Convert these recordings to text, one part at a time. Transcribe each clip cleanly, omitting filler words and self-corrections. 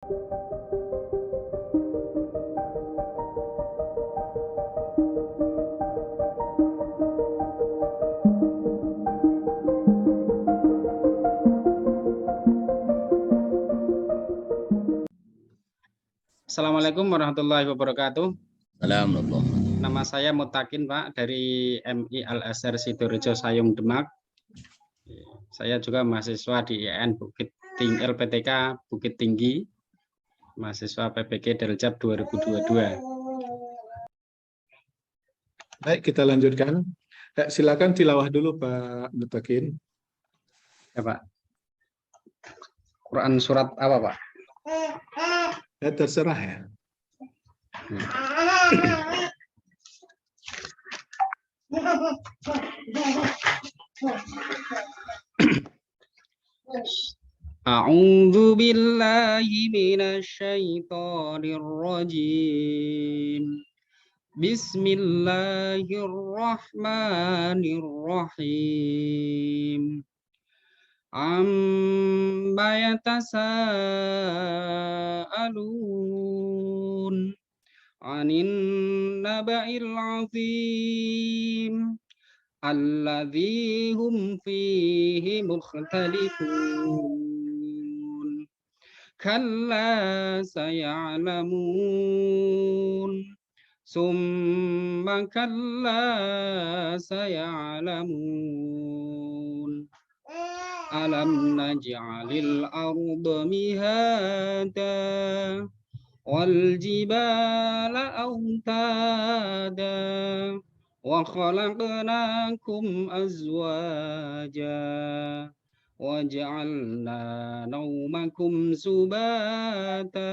Assalamualaikum warahmatullahi wabarakatuh. Assalamualaikum. Nama saya Mutakin, Pak, dari MI Al-Azhar Sidorejo Sayung Demak. Saya juga mahasiswa di IAIN Bukit Tinggi LPTK Bukit Tinggi, mahasiswa PPG Daljab 2022. Baik, kita lanjutkan. Silakan tilawah dulu Pak Mutakin. Ya, Pak. Quran surat apa, Pak? Terserah ya. A'udzu billahi minasy syaithanir rajim. Bismillahirrahmanirrahim. Amma yatasaalun 'anin naba'il 'azim alladzi hum fihi mukhtalifun. Kalla saya'lamun. Summa kalla saya'lamun. Alam naj'alil arda mihada wal jibala autada wa khalaqnakum azwaja wa ja'alna naumakum subata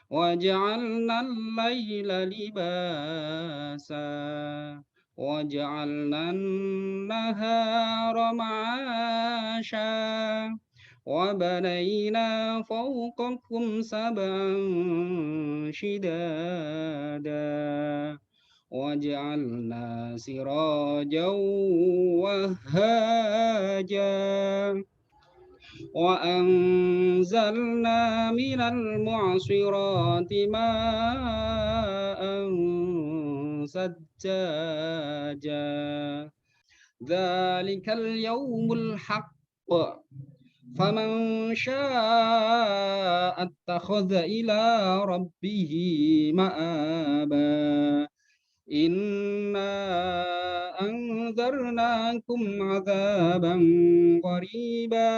wa ja'alna al-laila libasa wa ja'alna an-nahara ma'asha wa banayna fawqakum sab'an shidada wa ja'alna sirajan wahhaja wa anzalna minal mu'asirati ma'an sajjaja. Dzalikal yaumul haqq. Faman syaa'a attakhadha ila rabbihi ma'aba. Inna anzarnakum 'adzaban qariba.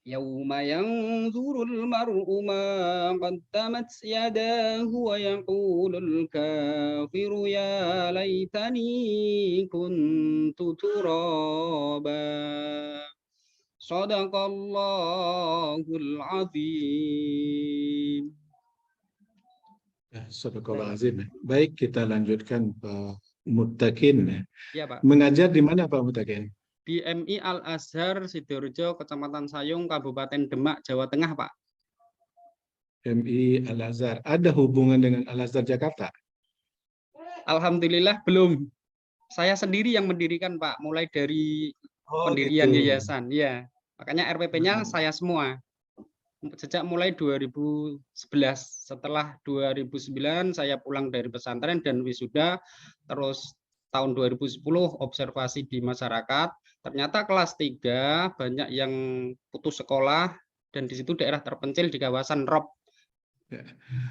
Yauma yanzurul mar'u ma qaddamat yadahu wa yaqulul kafiru ya laitani kuntu turaba. Shadaqallahul azim. Shadaqallahul azim. Baik, kita lanjutkan Pak Mutakin. Ya, Pak. Mengajar di mana Pak Mutakin? Di MI Al-Azhar Sidorejo, Kecamatan Sayung, Kabupaten Demak, Jawa Tengah, Pak. MI Al-Azhar. Ada hubungan dengan Al-Azhar Jakarta? Alhamdulillah belum. Saya sendiri yang mendirikan, Pak, mulai dari pendirian gitu. yayasan. Ya, makanya RPP-nya saya semua. Sejak mulai 2011, setelah 2009 saya pulang dari pesantren dan wisuda, terus tahun 2010 observasi di masyarakat. Ternyata kelas 3 banyak yang putus sekolah dan di situ daerah terpencil di kawasan ROP. Ya.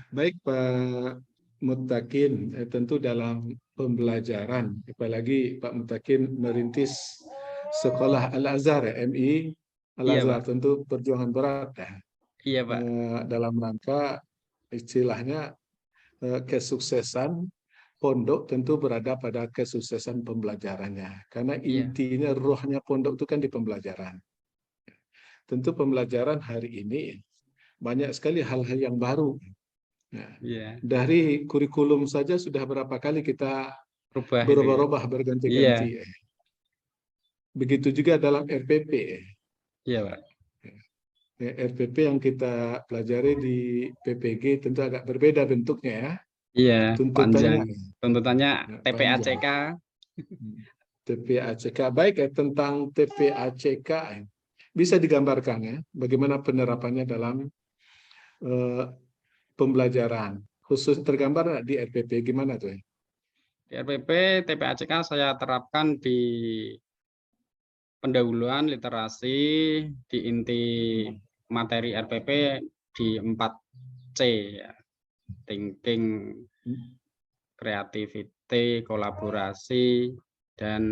Baik Pak Mutakin, tentu dalam pembelajaran, apalagi Pak Mutakin merintis sekolah Al-Azhar, MI Al-Azhar, Iya, tentu perjuangan berat ya. Iya, Pak. Dalam rangka istilahnya kesuksesan pondok tentu berada pada kesuksesan pembelajarannya, karena intinya rohnya pondok itu kan di pembelajaran. Tentu pembelajaran hari ini banyak sekali hal-hal yang baru. Nah, dari kurikulum saja sudah berapa kali kita berubah-ubah, berganti-ganti. Begitu juga dalam RPP. Iya, Pak. RPP yang kita pelajari di PPG tentu agak berbeda bentuknya ya. Iya, tuntutannya tuntutannya TPACK. TPACK. Baik ya, tentang TPACK bisa digambarkan ya bagaimana penerapannya dalam eh, pembelajaran khusus tergambar nggak di RPP gimana tuh? Di RPP TPACK saya terapkan di pendahuluan literasi, di inti materi RPP di 4C ya. Thinking, creativity, kolaborasi, dan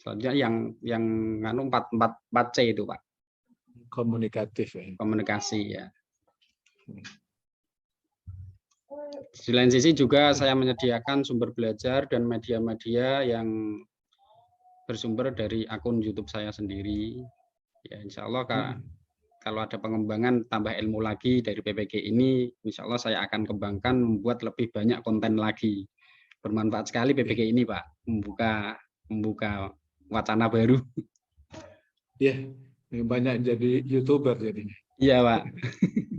selanjutnya yang nganu 4C itu Pak. Komunikatif ya. Komunikasi ya. Di lain sisi juga saya menyediakan sumber belajar dan media-media yang bersumber dari akun YouTube saya sendiri. Ya, insya Allah kalau ada pengembangan tambah ilmu lagi dari PPG ini, insya Allah saya akan kembangkan membuat lebih banyak konten lagi. Bermanfaat sekali PPG ini, Pak, membuka wacana baru. Ya, banyak jadi YouTuber jadinya. Iya, Pak.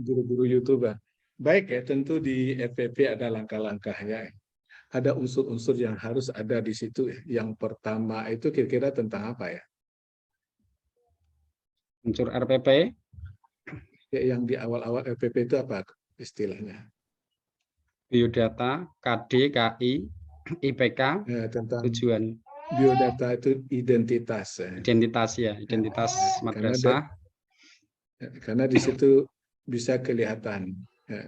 Guru-guru YouTuber. Baik ya, tentu di RPP ada langkah-langkahnya. Ada unsur-unsur yang harus ada di situ. Yang pertama itu kira-kira tentang apa ya? Unsur RPP. Ya, yang di awal-awal RPP itu apa istilahnya? Biodata, KD, KI, IPK, Ya, tentang tujuan. biodata itu identitas. Identitas ya, identitas madrasah. Karena di situ bisa kelihatan ya,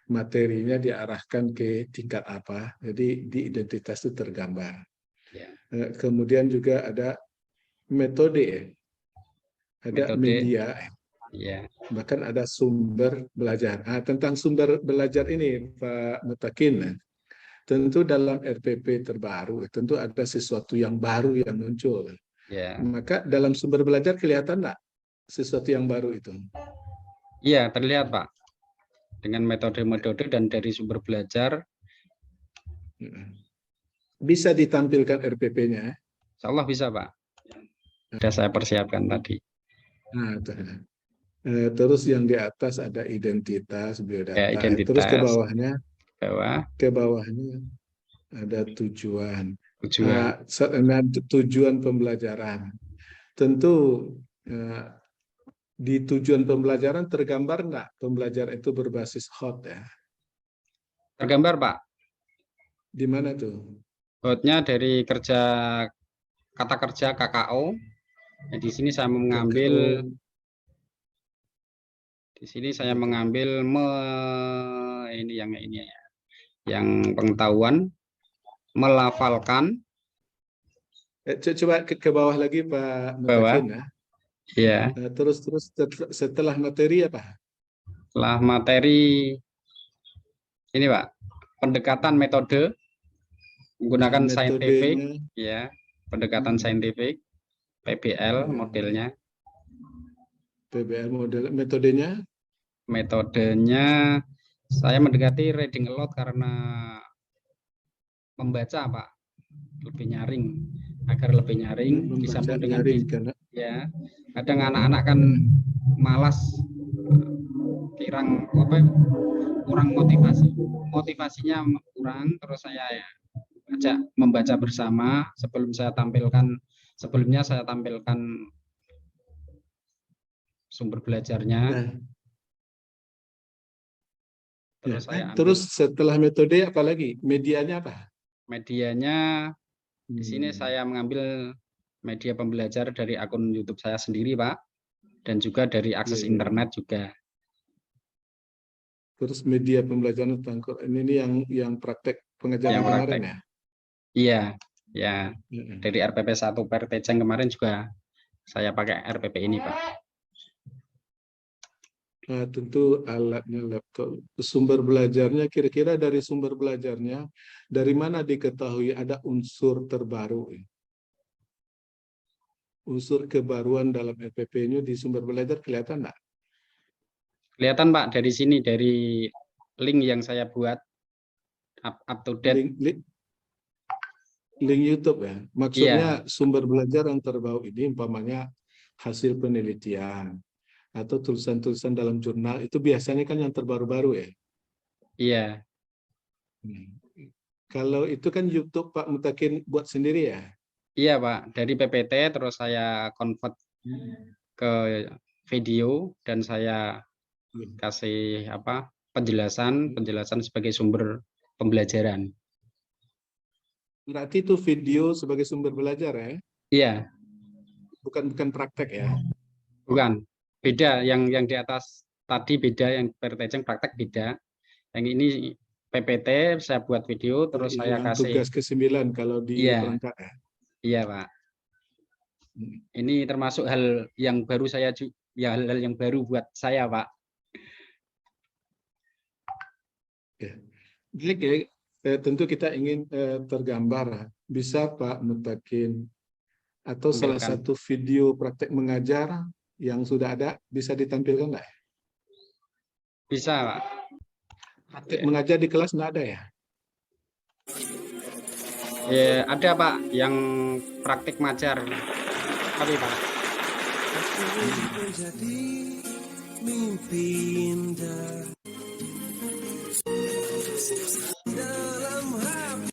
materinya diarahkan ke tingkat apa, jadi di identitas itu tergambar. Ya. Kemudian juga ada metode, ada Metode. media, Ya. bahkan ada sumber belajar. Tentang sumber belajar ini Pak Mutakin, tentu dalam RPP terbaru tentu ada sesuatu yang baru yang muncul. Ya. Maka dalam sumber belajar kelihatan nggak sesuatu yang baru itu? Iya, terlihat Pak. Dengan metode-metode dan dari sumber belajar. Bisa ditampilkan RPP-nya? Insya Allah bisa Pak. Sudah saya persiapkan tadi. Nah, terus yang di atas ada identitas, biodata. Ya, identitas. Terus ke bawahnya ada tujuan. Tujuan. Tujuan pembelajaran. Tentu di tujuan pembelajaran tergambar nggak pembelajaran itu berbasis hot ya? Tergambar Pak. Di mana tuh? Hotnya dari kata kerja KKO. Nah, di sini saya mengambil ini ya, yang pengetahuan, melafalkan. Coba ke bawah lagi Pak Mutakin ya. Ya. Terus setelah materi apa? Setelah materi ini Pak, pendekatan metode menggunakan saintifik, ya, pendekatan saintifik, PBL modelnya. PBL model, metodenya? Metodenya saya mendekati reading aloud karena membaca Pak, lebih nyaring, agar lebih nyaring disambung dengan karena ya. Kadang anak-anak kan malas, kurang motivasinya kurang, terus saya ajak membaca bersama. Sebelumnya saya tampilkan sumber belajarnya. Terus setelah metode apa lagi? Medianya apa? Medianya di sini saya mengambil media pembelajar dari akun YouTube saya sendiri Pak, dan juga dari akses internet juga. Terus media pembelajaran ini yang praktek pengajaran kemarin ya? Iya, ya. Dari RPP 1 PRTCeng kemarin juga saya pakai RPP ini Pak. Tentu alatnya laptop. Sumber belajarnya, kira-kira dari sumber belajarnya, dari mana diketahui ada unsur terbaru? Unsur kebaruan dalam RPP-nya di sumber belajar kelihatan nggak? Kelihatan Pak, dari sini, dari link yang saya buat, up to date. Link YouTube ya? Maksudnya sumber belajar yang terbaru ini umpamanya hasil penelitian, atau tulisan-tulisan dalam jurnal itu biasanya kan yang terbaru-baru ya? Iya. Kalau itu kan YouTube Pak Mutakin buat sendiri ya? Iya Pak, dari PPT terus saya convert ke video dan saya kasih penjelasan sebagai sumber pembelajaran. Berarti itu video sebagai sumber belajar ya? Iya, Bukan praktek ya? bukan. Beda yang di atas tadi beda, yang pertejeng praktek beda. Yang ini PPT saya buat video terus saya Yang kasih. tugas ke-9 kalau di perangkat ya? Iya, Pak. Ini termasuk hal yang baru hal-hal yang baru buat saya, Pak. Jadi tentu kita ingin tergambar, bisa Pak Mutakin atau salah satu video praktek mengajar yang sudah ada bisa ditampilkan nggak? Bisa, Pak. Praktek mengajar di kelas nggak ada ya? Ya, ada Pak yang praktik mengajar. Tapi Pak. Menjadi mimpi indah dalam hati.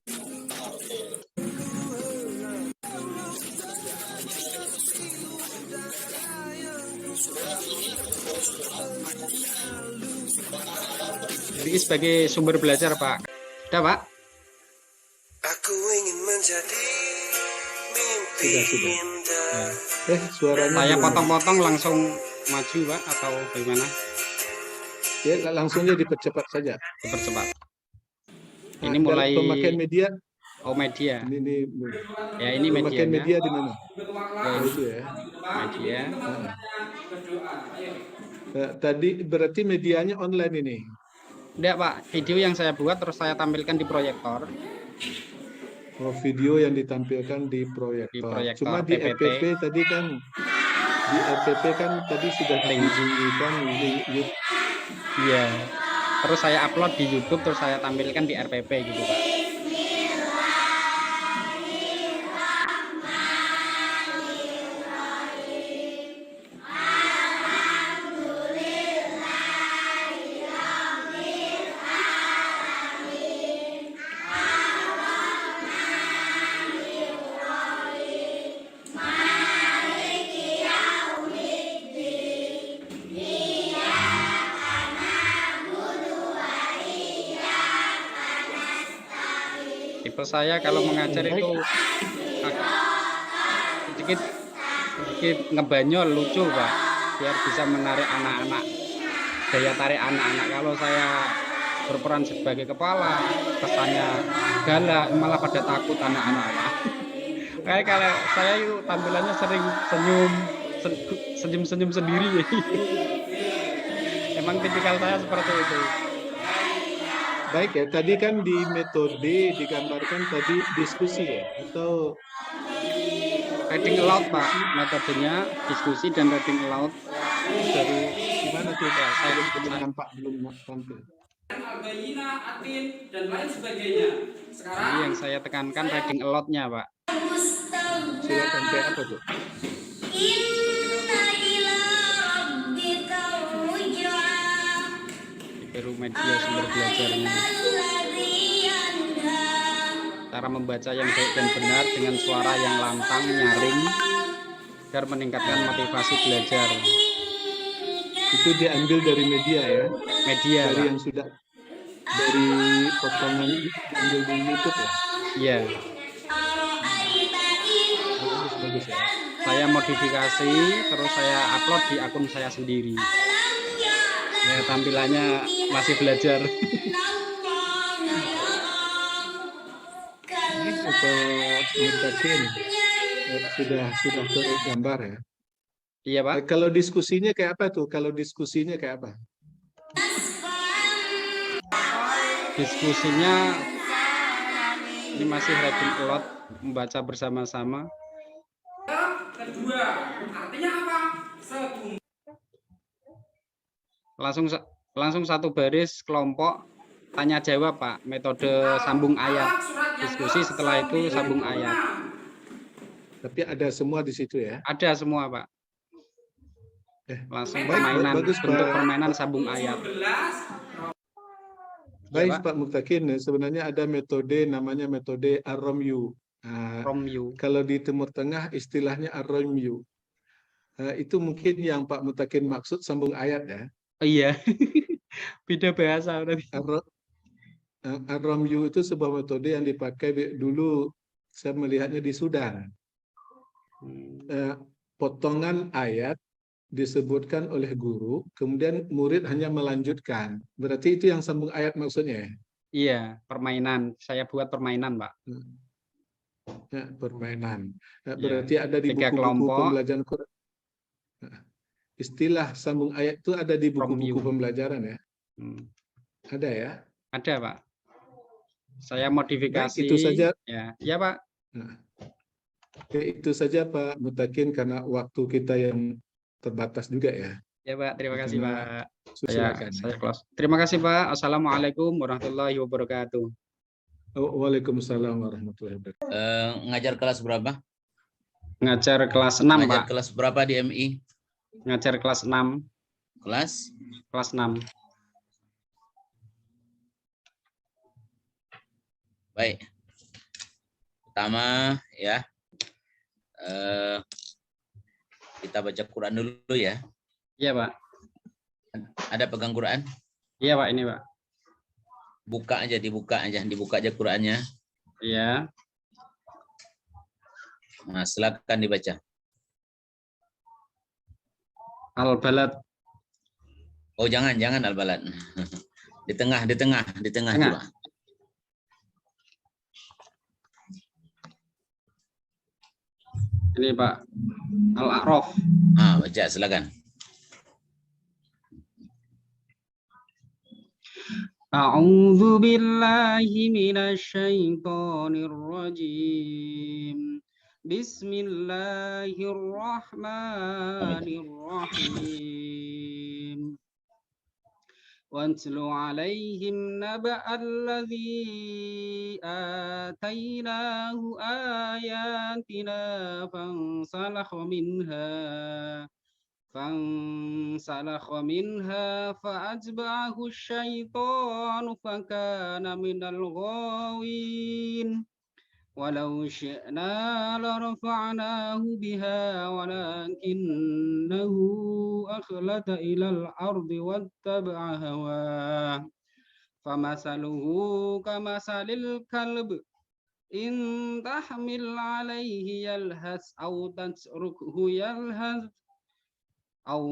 Jadi sebagai sumber belajar, Pak. Ada, Pak? Aku ingin menjadi mimpi indah. Suaranya saya potong-potong langsung maju, Pak, atau bagaimana? Ya, langsung aja dipercepat saja. Dipercepat. Nah, ini mulai pemakaian media. Oh, media. Ini ya, ini pemakaian media di mana? Ya, itu ya. Media. Tadi berarti medianya online ini? Enggak, Pak. Video yang saya buat terus saya tampilkan di proyektor. Oh, video yang ditampilkan di proyektor. Cuma di PPT. RPP tadi kan, di RPP kan tadi sudah ditunjukkan YouTube. Iya. Terus saya upload di YouTube, terus saya tampilkan di RPP gitu, Pak. Tipe saya kalau mengajar itu sedikit ngebanyol, lucu, Pak, biar bisa menarik anak-anak, daya tarik anak-anak. Kalau saya berperan sebagai kepala, kesannya galak, malah pada takut anak-anak, Pak. Kayak kalau saya itu tampilannya sering senyum sendiri. Emang tipikal saya seperti itu. Baik ya, tadi kan di metode digambarkan tadi diskusi ya, atau reading aloud, Pak, metodenya diskusi dan reading aloud. dari gimana tuh Pak? Saya belum nampak, belum tampil. Al-Bayyina, Atin, dan lain sebagainya. Sekarang ini yang saya tekankan reading aloud-nya, Pak. Silakan, kayak apa tuh? Baru media sumber belajarnya. Cara membaca yang baik dan benar dengan suara yang lantang, nyaring, agar meningkatkan motivasi belajar. Itu diambil dari media ya? Media, dari Pak. Yang sudah dari potongan diambil di YouTube ya? Iya. Bagus ya. Saya modifikasi, terus saya upload di akun saya sendiri. Ya, tampilannya masih belajar. Mutakin sudah tergambar ya? Iya, Pak. Kalau diskusinya kayak apa tuh? Kalau diskusinya kayak apa? Diskusinya ini masih reading aloud, membaca bersama-sama. kedua, artinya apa? Langsung satu baris kelompok tanya jawab, Pak. Metode sambung ayat. Diskusi setelah itu sambung ayat. Tapi ada semua di situ ya? Ada semua, Pak. Langsung bagus, bentuk Pak. permainan sambung ayat. Baik, Ya, Pak Mutakin, sebenarnya ada metode namanya metode Ar-Romyu. Romyu. Kalau di Timur Tengah istilahnya Ar-Romyu. Itu mungkin yang Pak Mutakin maksud sambung ayat ya? Oh, iya. Beda bahasa berarti. Ar-Ramyu itu sebuah metode yang dipakai dulu, saya melihatnya di Sudan. Potongan ayat disebutkan oleh guru, kemudian murid hanya melanjutkan. Berarti itu yang sambung ayat maksudnya ya? Iya, permainan. Saya buat permainan, Pak. Ya, permainan. Ya, Berarti ada di 3 buku-buku kelompok, pembelajaran Quran. Istilah sambung ayat itu ada di from buku-buku you. pembelajaran ya? Ada ya? Ada, Pak. Saya Baik, modifikasi. itu saja. Ya, ya, Pak. Nah, itu saja Pak Mutakin, karena waktu kita yang terbatas juga ya. Ya, Pak. Terima kasih, Karena Pak. silakan. Saya close. Terima kasih, Pak. Assalamualaikum warahmatullahi wabarakatuh. Waalaikumsalam warahmatullahi wabarakatuh. Ngajar kelas berapa? Ngajar kelas 6, Ngajar Pak. kelas berapa di MI? Ngajar kelas 6. Kelas? Kelas 6. Baik. Pertama ya, kita baca Quran dulu ya. Iya, Pak. Ada pegang Quran? Iya, Pak, ini, Pak. Dibuka aja Qurannya. Iya. Nah, silakan dibaca. Al-Balad. Oh, jangan Al-Balad. Di tengah Tengah. coba. Ini, Pak. Al-A'raf. Baca silakan. A'udzu billahi minasyaitonir rajim. Bismillahirrahmanirrahim. Watlu 'alaihim naba'alladzi atainahu ayatina فانسلخ منها فأتبعه الشيطان فكان من الغاوين ولو شئنا لرفعناه بها ولكنه أخلد إلى الأرض واتبع هواه فمثله كمثل الكلب إن تحمل عليه يلهث أو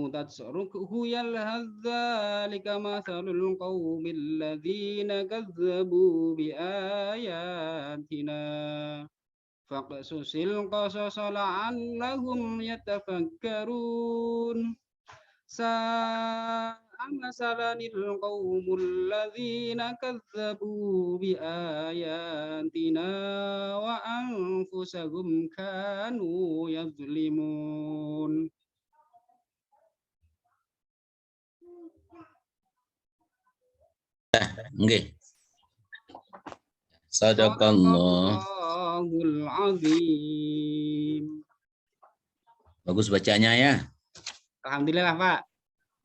تتركه يلهث ذلك مثل القوم الذين كذبوا بآياتنا فاقصص القصص لعلهم يتفكرون ساء مثلا القوم الذين كذبوا بآياتنا وأنفسهم كانوا يظلمون. Nggih. Sadaqallahul azim. Bagus bacanya ya. Alhamdulillah, Pak.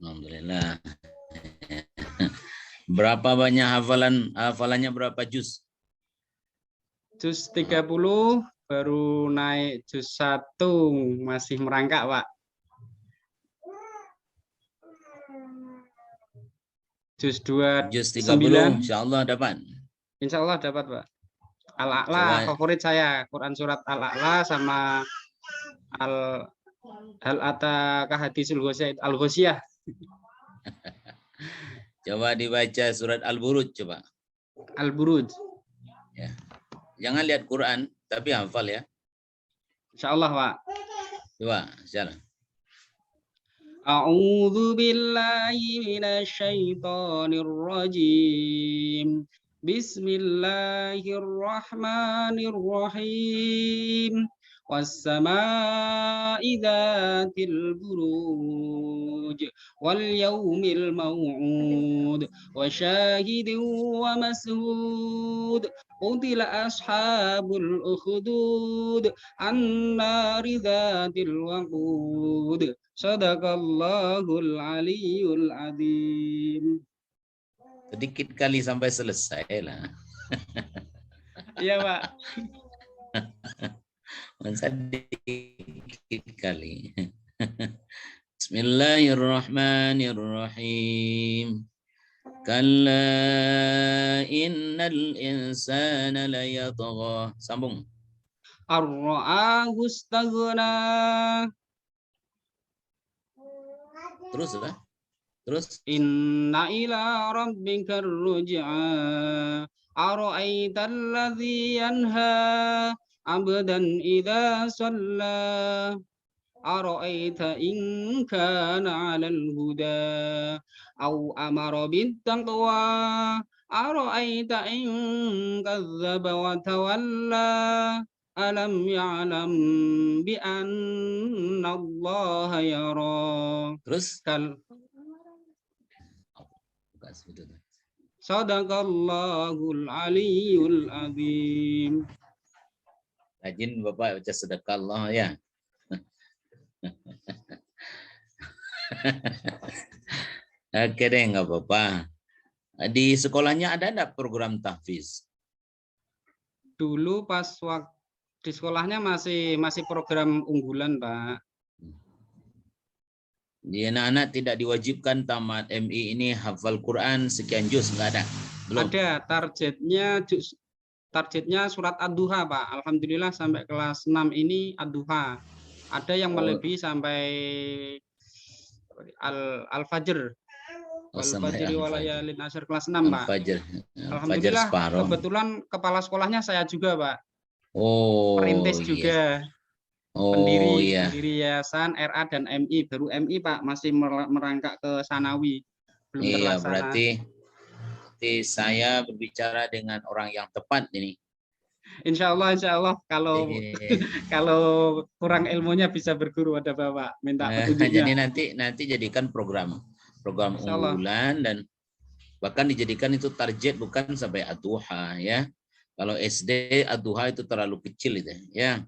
Alhamdulillah. Berapa banyak hafalannya berapa juz? Juz 30 baru naik juz 1, masih merangkak, Pak. Juz 2 Juz 30 insyaallah dapat. Insyaallah dapat, Pak. Al-A'la favorit saya, Quran surat Al-A'la sama Hal ataka hadisul Al-Ghasyiyah. Coba dibaca surat Al-Buruj coba. Al-Buruj. Ya. Jangan lihat Quran tapi hafal ya. Insyaallah, Pak. Coba, jalan. A'udzu billahi minasyaitonir rajim. Bismillahirrahmanirrahim. Was-samaa'i dzatil buruj wal yaumil maw'ud wa syahidin wa mas'ud. Qutila ashabul ukhdud an-nari dzatil waqud. Sadaqallahul aliyyul azim. Sedikit kali sampai selesai lah. Iya, Pak. Sedikit kali. Bismillahirrahmanirrahim. Kalla innal insana layatgha. Sambung. Ar-ra'ahu istaghna. Terus lah. Terus. Inna ila rabbika ruj'a. Ara'aita alladhi yanha 'abdan idza shalla. Ara'aita in kana 'alal huda aw amara bit-taqwa. Ara'aita in kadzdzaba wa tawalla. Alam ya'lam bi anna Allah yara. Terus. Sadaqallahul aliyyul azim. Rajin Bapak baca sedekah ya. Oke deh, nggak apa-apa. Di sekolahnya ada enggak program tahfiz? Dulu pas waktu di sekolahnya masih program unggulan, Pak. Di anak-anak tidak diwajibkan tamat MI ini hafal Quran sekian juz, nggak ada? Belum. Ada targetnya surat Ad-Duha, Pak. Alhamdulillah sampai kelas 6 ini Ad-Duha. Ada yang melebihi sampai Al-Fajr. Al-Fajr walayalin asyr kelas 6, Pak. Alhamdulillah kebetulan kepala sekolahnya saya juga, Pak. Oh, perintis juga. Pendiri yayasan RA dan MI, baru MI Pak, masih merangkak ke sanawi, belum terlaksana. Berarti saya berbicara dengan orang yang tepat ini. Insya Allah kalau kalau kurang ilmunya bisa berguru ada Bapak, minta petunjuknya. Jadi nanti jadikan program unggulan dan bahkan dijadikan itu target bukan sampai Ad-Duha ya. Kalau SD Ad-Duha itu terlalu kecil itu ya.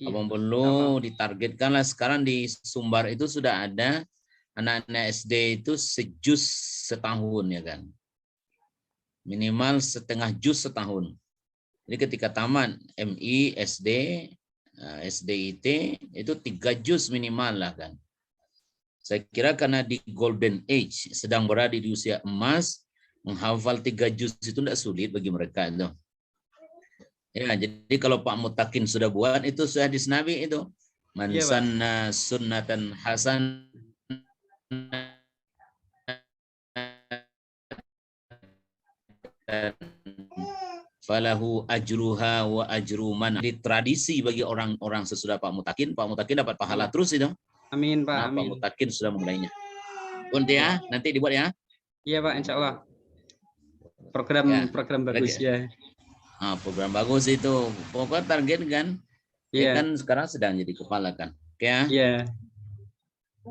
Abang perlu ditargetkanlah. Sekarang di Sumbar itu sudah ada anak-anak SD itu sejuz setahun ya kan. Minimal setengah juz setahun. Jadi ketika tamat MI, SD, SDIT itu 3 juz minimal lah kan. Saya kira karena di golden age, sedang berada di usia emas, menghafal 3 juz itu tidak sulit bagi mereka itu. Ya, jadi kalau Pak Mutakin sudah buat itu sudah disnabi itu. Man sanna sunnatan hasan falahu ajruha wa ajru man. Di tradisi bagi orang-orang sesudah Pak Mutakin dapat pahala terus itu. Amin, Pak. Amin. Pak Mutakin sudah memulainya. Nanti ya, nanti dibuat ya. Iya, Pak, insya Allah. Program bagus ya. Program bagus itu. Pokoknya target kan. Ya kan sekarang sedang jadi kepala kan. Oke ya. Iya.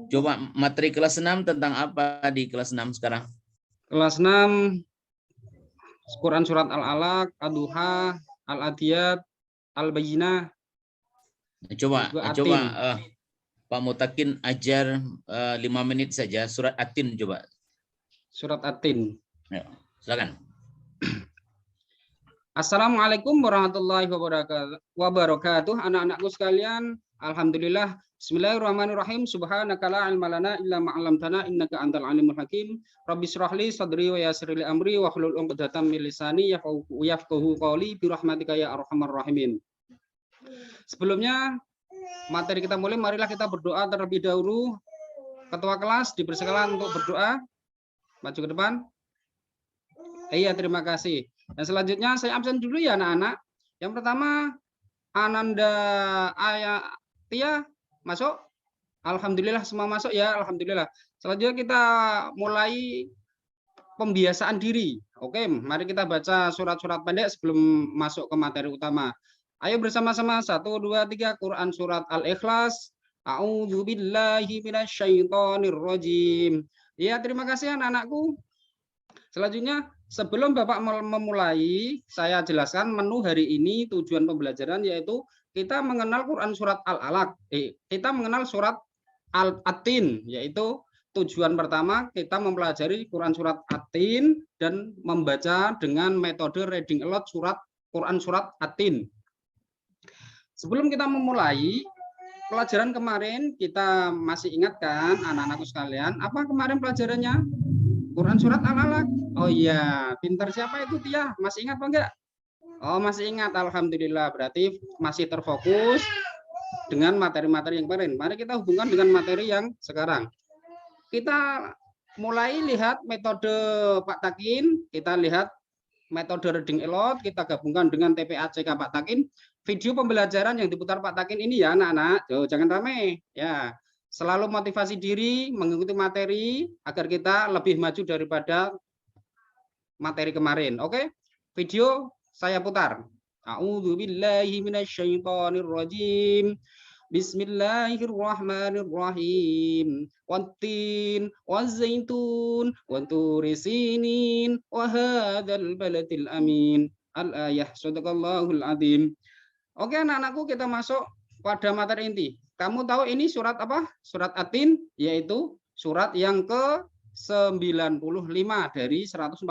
Coba materi kelas 6 tentang apa di kelas 6 sekarang? Kelas 6 Quran surat Al-Alaq, Ad-Duha, Al-Adiyat, Al-Bayyinah. Coba Pak Mutakin ajar 5 menit saja surat At-Tin coba. Surat At-Tin. Ya, silakan. Assalamualaikum warahmatullahi wabarakatuh. Anak-anakku sekalian, alhamdulillah. Bismillahirrahmanirrahim. Subhanaka la ilma lana illa ma 'allamtana innaka antal alimul hakim. Rabbi shrah li sadri wa yassir li amri wa hlul 'uqdatam min lisani yafqahu qawli bi rahmatika ya arhamar rahimin. Sebelumnya materi kita mulai, marilah kita berdoa terlebih dahulu. Ketua kelas dipersilakan untuk berdoa. Maju ke depan. Iya, terima kasih. Dan selanjutnya saya absen dulu ya anak-anak. Yang pertama Ananda Ayatia masuk. Alhamdulillah semua masuk ya, alhamdulillah. Selanjutnya kita mulai pembiasaan diri. Oke, mari kita baca surat-surat pendek sebelum masuk ke materi utama. Ayo bersama-sama 1 2 3 Quran surat Al-Ikhlas. A'udzubillahi minasyaitonirrajim. Ya, terima kasih anak-anakku. Selanjutnya, sebelum Bapak memulai, saya jelaskan menu hari ini, tujuan pembelajaran yaitu kita mengenal Quran surat Al-Alaq. Kita mengenal surat At-Tin, yaitu tujuan pertama kita mempelajari Quran surat At-Tin dan membaca dengan metode reading aloud Quran surat At-Tin. Sebelum kita memulai, pelajaran kemarin kita masih ingat kan anak-anakku sekalian, apa kemarin pelajarannya? Quran surat Al-Alaq. Oh iya, pintar siapa itu Tia? Masih ingat apa enggak? Oh, masih ingat. Alhamdulillah. Berarti masih terfokus dengan materi-materi yang kemarin. Mari kita hubungkan dengan materi yang sekarang. Kita mulai lihat metode Pak Takin, kita lihat metode reading alert, kita gabungkan dengan TPACK Pak Takin. Video pembelajaran yang diputar Pak Takin ini ya anak-anak, jangan rame ya. Selalu motivasi diri mengikuti materi agar kita lebih maju daripada materi kemarin. Oke, video saya putar. A'udzubillahi minasyaitonirrajim. Bismillahirrahmanirrahim. Wattin wazaitun waturi sinin wa hadzal baladil amin. Al-ayah sadaqallahul azim. Oke anak-anakku, kita masuk pada materi inti. Kamu tahu ini surat apa? Surat At-Tin, yaitu surat yang ke-95 dari 114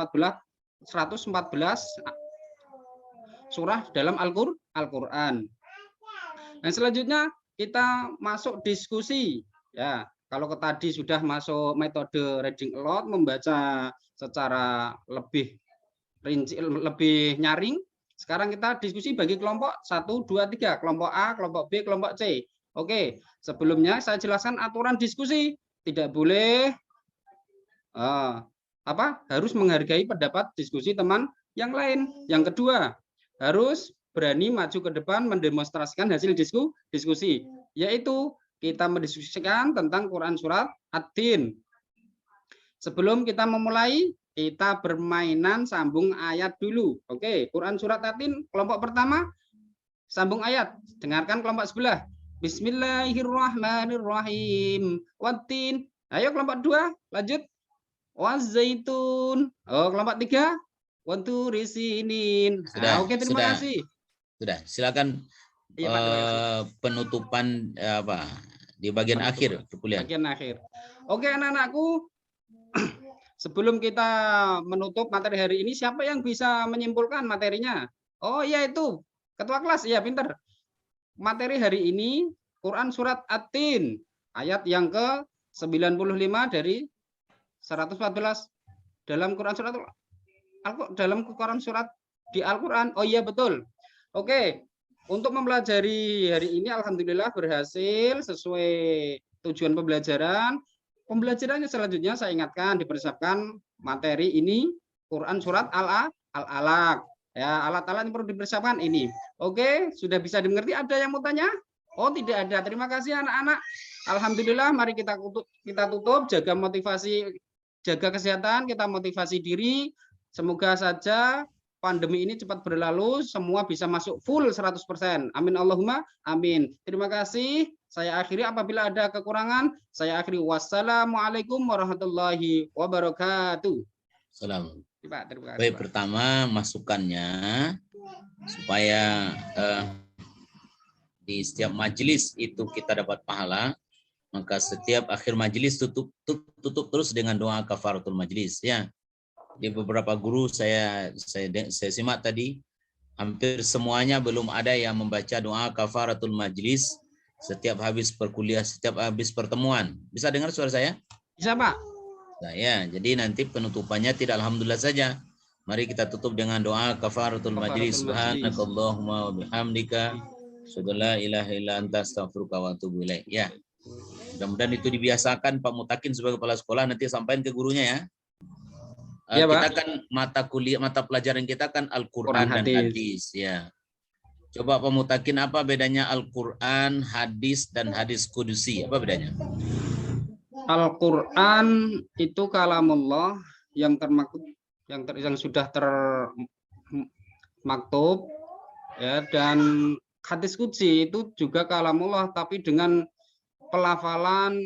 surah dalam Al-Qur'an. Dan selanjutnya kita masuk diskusi ya. Kalau tadi sudah masuk metode reading alert, membaca secara lebih rinci, lebih nyaring. Sekarang kita diskusi bagi kelompok 1, 2, 3, kelompok A, kelompok B, kelompok C. Oke, sebelumnya saya jelaskan aturan diskusi. Tidak boleh harus menghargai pendapat diskusi teman yang lain. Yang kedua, harus berani maju ke depan mendemonstrasikan hasil diskusi, yaitu kita mendiskusikan tentang Quran surat At-Tin. Sebelum kita memulai, kita bermainan sambung ayat dulu. Oke, Quran surat At-Tin kelompok pertama sambung ayat. Dengarkan kelompok sebelah. Bismillahirrahmanirrahim. Wat-tin. Ayo kelompok 2, lanjut. Wazaitun. Oh, kelompok 3. Waturi sinin. Oke, terima kasih. Sudah, silakan penutupan di bagian akhir perkuliahan. Bagian akhir. Oke, anak-anakku, sebelum kita menutup materi hari ini, siapa yang bisa menyimpulkan materinya? Oh, iya itu. Ketua kelas, ya pinter. Materi hari ini Quran surat At-Tin, ayat yang ke-95 dari 114 dalam Quran surat di Al-Qur'an. Oh iya betul. Oke, untuk mempelajari hari ini alhamdulillah berhasil sesuai tujuan pembelajaran. Pembelajarannya selanjutnya saya ingatkan dipersiapkan materi ini Quran surat Al-Alaq. Ya, alat-alat yang perlu dipersiapkan ini. Oke, sudah bisa dimengerti? Ada yang mau tanya? Oh, tidak ada. Terima kasih anak-anak. Alhamdulillah, mari kita tutup, jaga motivasi, jaga kesehatan, kita motivasi diri. Semoga saja pandemi ini cepat berlalu, semua bisa masuk full 100%. Amin Allahumma amin. Terima kasih. Saya akhiri, apabila ada kekurangan, saya akhiri. Wassalamualaikum warahmatullahi wabarakatuh. Salam. Pak, terima kasih, baik, Pak. pertama masukannya supaya di setiap majelis itu kita dapat pahala, maka setiap akhir majelis tutup terus dengan doa kafaratul majelis ya. Di beberapa guru saya simak tadi, hampir semuanya belum ada yang membaca doa kafaratul majlis setiap habis perkuliah, setiap habis pertemuan. Bisa dengar suara saya? Bisa, Pak. Nah, ya, jadi nanti penutupannya tidak alhamdulillah saja. Mari kita tutup dengan doa kafaratul majlis. Subhanakallahumma wa bihamdika asyhadu an la ilaha illa anta astaghfiruka wa atubu ilaik. Ya. Mudah-mudahan itu dibiasakan Pak Mutakin sebagai kepala sekolah, nanti sampaikan ke gurunya ya. Ya, kita Pak. kan mata pelajaran kita kan Al-Qur'an dan hadis ya. Coba Pak Mutakin, apa bedanya Al-Qur'an, hadis dan hadis kudusi? Apa bedanya? Al-Qur'an itu kalamullah yang termaktub, yang sudah termaktub ya, dan hadis qudsi itu juga kalamullah tapi dengan pelafalan,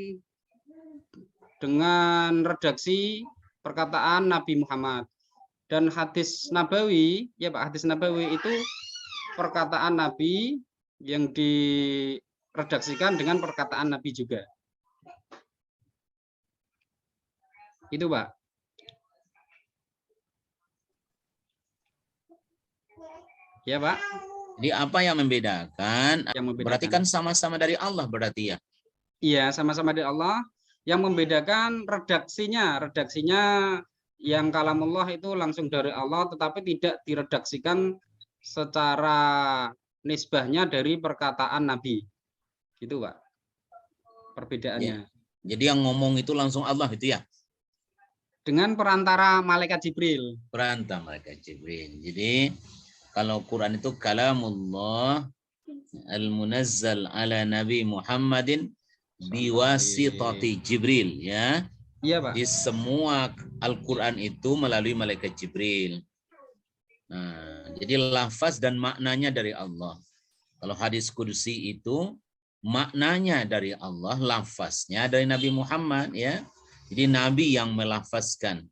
dengan redaksi perkataan Nabi Muhammad. Dan hadis Nabawi, ya Pak, hadis Nabawi itu perkataan Nabi yang diredaksikan dengan perkataan Nabi juga. Itu, Pak. Ya, Pak. Jadi apa yang membedakan? Yang membedakan. Berarti kan sama-sama dari Allah berarti ya. Iya, sama-sama dari Allah. Yang membedakan redaksinya yang kalamullah itu langsung dari Allah, tetapi tidak diredaksikan secara nisbahnya dari perkataan Nabi. Gitu, Pak. Perbedaannya. Jadi yang ngomong itu langsung Allah itu ya. Dengan perantara malaikat Jibril. Perantara malaikat Jibril. Jadi kalau Quran itu kalamullah al-munazzal ala Nabi Muhammadin biwasitati Jibril ya. Iya, Pak. Di semua Al-Quran itu melalui malaikat Jibril. Nah, jadi lafaz dan maknanya dari Allah. Kalau hadis kudusi itu maknanya dari Allah, lafaznya dari Nabi Muhammad ya. Jadi Nabi yang melafazkan.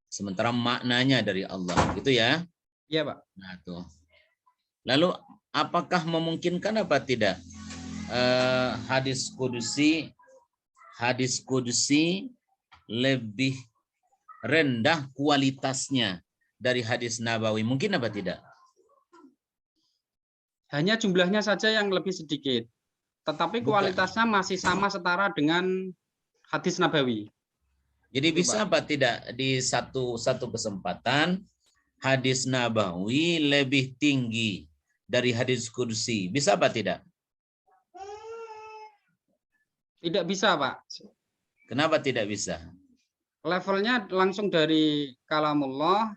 Sementara maknanya dari Allah, gitu ya. Iya, Pak. Nah, tuh. Lalu apakah memungkinkan apa tidak hadis kudusi lebih rendah kualitasnya dari hadis nabawi? Mungkin apa tidak? Hanya jumlahnya saja yang lebih sedikit. Tetapi kualitasnya masih sama setara dengan hadis nabawi. Jadi Itu, bisa Pak. apa tidak di satu kesempatan hadis nabawi lebih tinggi dari hadis kudusi? Bisa apa tidak? Tidak bisa, Pak. Kenapa tidak bisa? Levelnya langsung dari kalamullah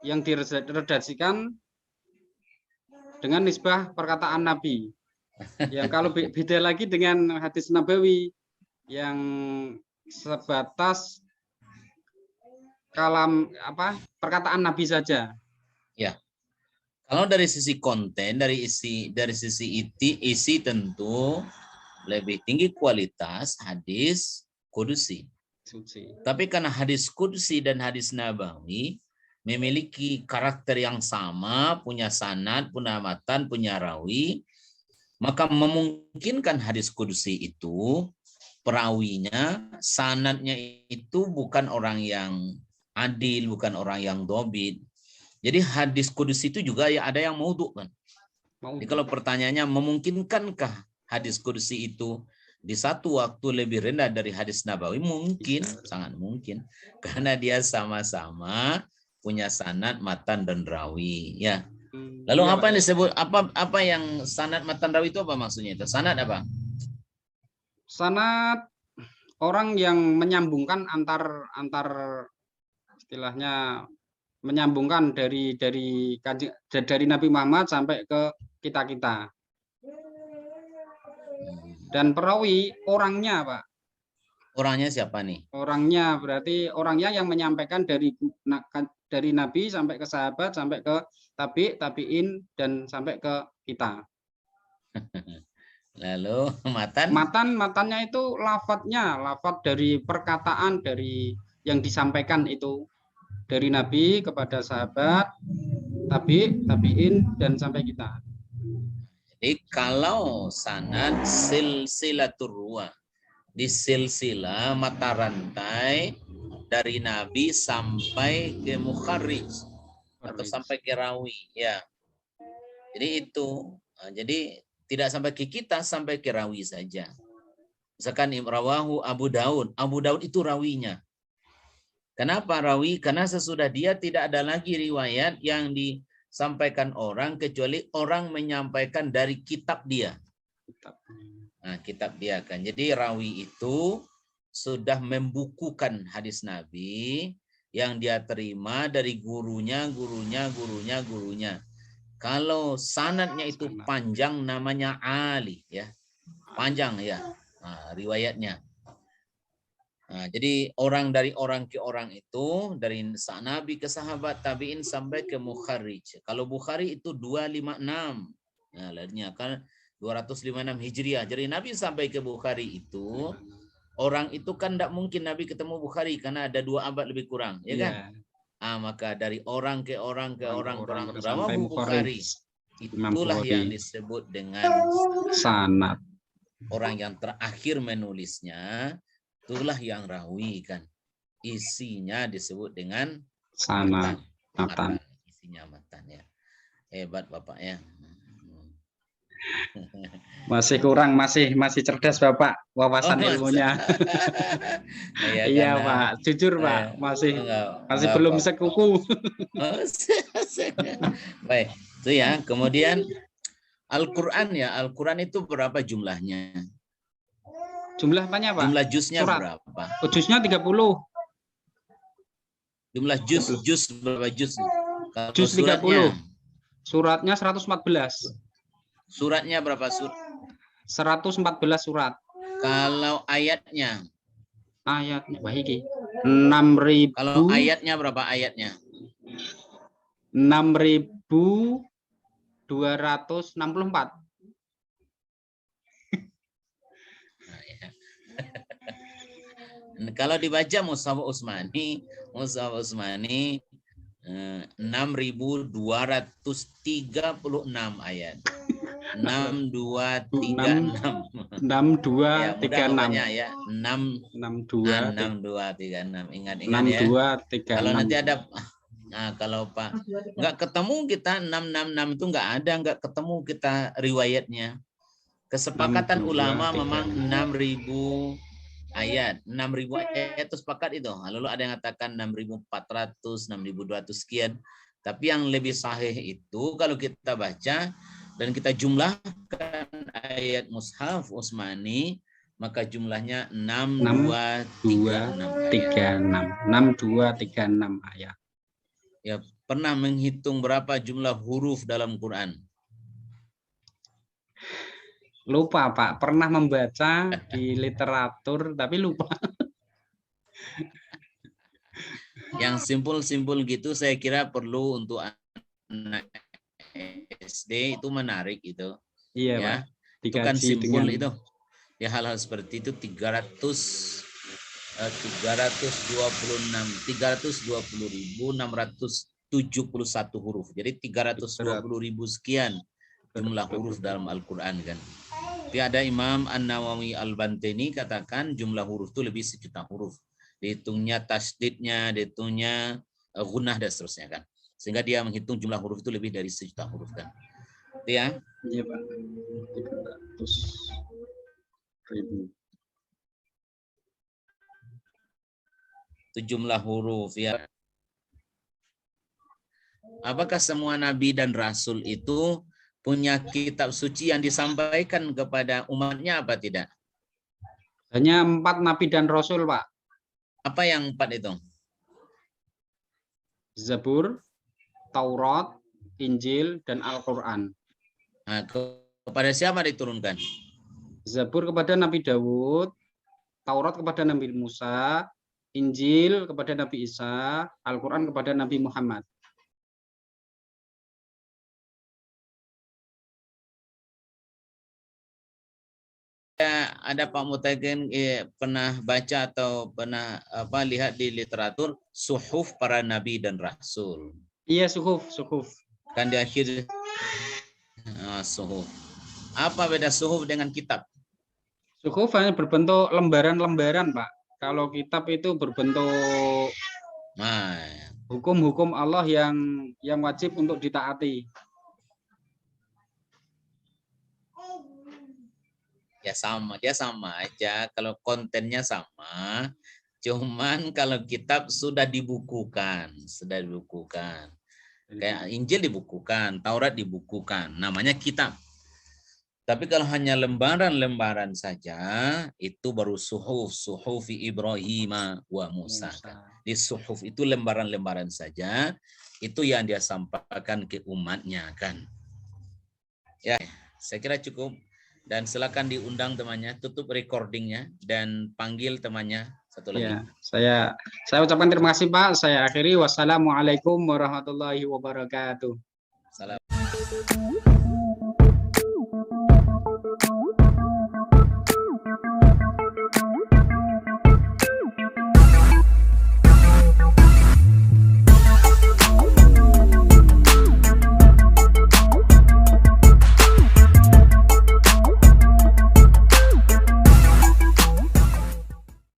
yang diredaksikan dengan nisbah perkataan Nabi. Yang kalau beda lagi dengan hadis nabawi yang sebatas perkataan Nabi saja. Ya. Kalau dari sisi konten, dari sisi isi tentu lebih tinggi kualitas hadis kudusi. Tapi karena hadis kudusi dan hadis nabawi memiliki karakter yang sama, punya sanad, punya matan, punya rawi, maka memungkinkan hadis kudusi itu perawinya, sanadnya itu bukan orang yang adil, bukan orang yang dobit. Jadi hadis kudusi itu juga ya ada yang maudhu kan. Jadi kalau pertanyaannya memungkinkankah hadis kudusi itu di satu waktu lebih rendah dari hadis nabawi? Mungkin, sangat mungkin, karena dia sama-sama punya sanad, matan, dan rawi. Ya. Lalu apa yang disebut apa yang sanad, matan, rawi itu apa maksudnya itu? Sanad apa? Sanad orang yang menyambungkan antar istilahnya menyambungkan dari Nabi Muhammad sampai ke kita. Dan perawi orangnya, Pak. Orangnya siapa nih? Orangnya berarti orangnya yang menyampaikan dari Nabi sampai ke sahabat, sampai ke tabi'in, dan sampai ke kita. Lalu matan? Matannya itu lafat dari perkataan dari yang disampaikan itu dari Nabi kepada sahabat, tabi'in, dan sampai kita. Jadi kalau sanad silsilatur ruwah, di silsilah mata rantai dari Nabi sampai ke mukharrij atau sampai ke rawi ya. Jadi itu. Jadi tidak sampai ke kita, sampai ke rawi saja. Misalkan rawahu Abu Daud. Abu Daud itu rawinya. Kenapa rawi? Karena sesudah dia tidak ada lagi riwayat yang disampaikan orang kecuali orang menyampaikan dari kitab dia. Nah, kitab dia kan. Jadi rawi itu sudah membukukan hadis Nabi yang dia terima dari gurunya. Kalau sanadnya itu panjang namanya ali ya. Panjang ya. Nah, riwayatnya. Nah, jadi orang dari orang ke orang itu dari Nabi ke sahabat tabi'in sampai ke mukharrij. Kalau Bukhari itu 256. Nah, larinya kan 256 Hijriah. Jadi Nabi sampai ke Bukhari itu orang itu kan tidak mungkin Nabi ketemu Bukhari karena ada 2 abad lebih kurang, ya kan? Maka dari orang ke orang sampai Bukhari itulah yang disebut dengan sanad. Orang yang terakhir menulisnya itulah yang rawi kan. Isinya disebut dengan sanad, matan. Isinya matan ya. Hebat Bapak ya. Masih kurang, masih cerdas Bapak wawasan masa? ilmunya. Iya, Iya karena Pak, jujur Pak, masih enggak belum apa-apa. sekuku. Oh, baik, itu ya. Kemudian Al-Quran ya, Al-Quran itu berapa jumlahnya? Jumlah apanya Pak? Jumlah juznya Surat. berapa? Oh, juznya 30. Jumlah juz berapa juz? Kalau Juz 30. suratnya? Suratnya 114. Suratnya berapa surat? 114 surat. Kalau ayatnya? Ayatnya wah iki 6.000. Kalau ayatnya berapa ayatnya? 6.264. Nah, ya. Kalau dibaca Mushaf Utsmani 6.236 ayat. 6236. 6236. Ya, 6236. Ingat-ingat ya. 6236. Kalau nanti ada kalau Pak nggak ketemu kita 666 itu nggak ketemu kita riwayatnya. Kesepakatan ulama memang 6.000 ayat. 6.000 ayat itu sepakat itu. Lalu ada yang mengatakan 6.400, 6.200 sekian. Tapi yang lebih sahih itu kalau kita baca dan kita jumlahkan ayat Mushaf Utsmani, maka jumlahnya 6236 ayat. Ya, pernah menghitung berapa jumlah huruf dalam Quran? Lupa Pak, pernah membaca di literatur tapi lupa. Yang simpul-simpul gitu saya kira perlu untuk anak SD itu menarik itu. Iya ya. Pak. Itu kan simpul dengan... itu. Ya hal-hal seperti itu 320.671 huruf. Jadi 320.000 sekian jumlah huruf dalam Al-Qur'an kan. Tapi ada Imam An-Nawawi Al-Bantani katakan jumlah huruf itu lebih 1 juta huruf. Dihitungnya tasdidnya, dihitungnya gunnah dan seterusnya kan. Sehingga dia menghitung jumlah huruf itu lebih dari 1 juta huruf kan. Itu ya. Iya Pak. 300.000. Itu jumlah huruf ya. Apakah semua nabi dan rasul itu punya kitab suci yang disampaikan kepada umatnya apa tidak? Hanya 4 nabi dan rasul, Pak. Apa yang 4 itu? Zabur, Taurat, Injil, dan Al-Quran. Nah, kepada siapa diturunkan? Zabur kepada Nabi Dawud, Taurat kepada Nabi Musa, Injil kepada Nabi Isa, Al-Quran kepada Nabi Muhammad. Ada Pak Mutakin pernah baca atau pernah lihat di literatur suhuf para nabi dan rasul. Iya, suhuf. Kan di akhir suhuf. Apa beda suhuf dengan kitab? Suhuf hanya berbentuk lembaran-lembaran, Pak. Kalau kitab itu berbentuk hukum-hukum Allah yang wajib untuk ditaati. Ya sama, dia sama aja. Kalau kontennya sama, cuman kalau kitab sudah dibukukan. Kayak Injil dibukukan, Taurat dibukukan, namanya kitab. Tapi kalau hanya lembaran-lembaran saja, itu baru suhufi Ibrahim wa Musa. Di suhuf itu lembaran-lembaran saja, itu yang dia sampaikan ke umatnya kan. Ya, saya kira cukup. Dan silakan diundang temannya, tutup recordingnya dan panggil temannya satu lagi. Ya, saya ucapkan terima kasih Pak. Saya akhiri. Wassalamualaikum warahmatullahi wabarakatuh. Salam.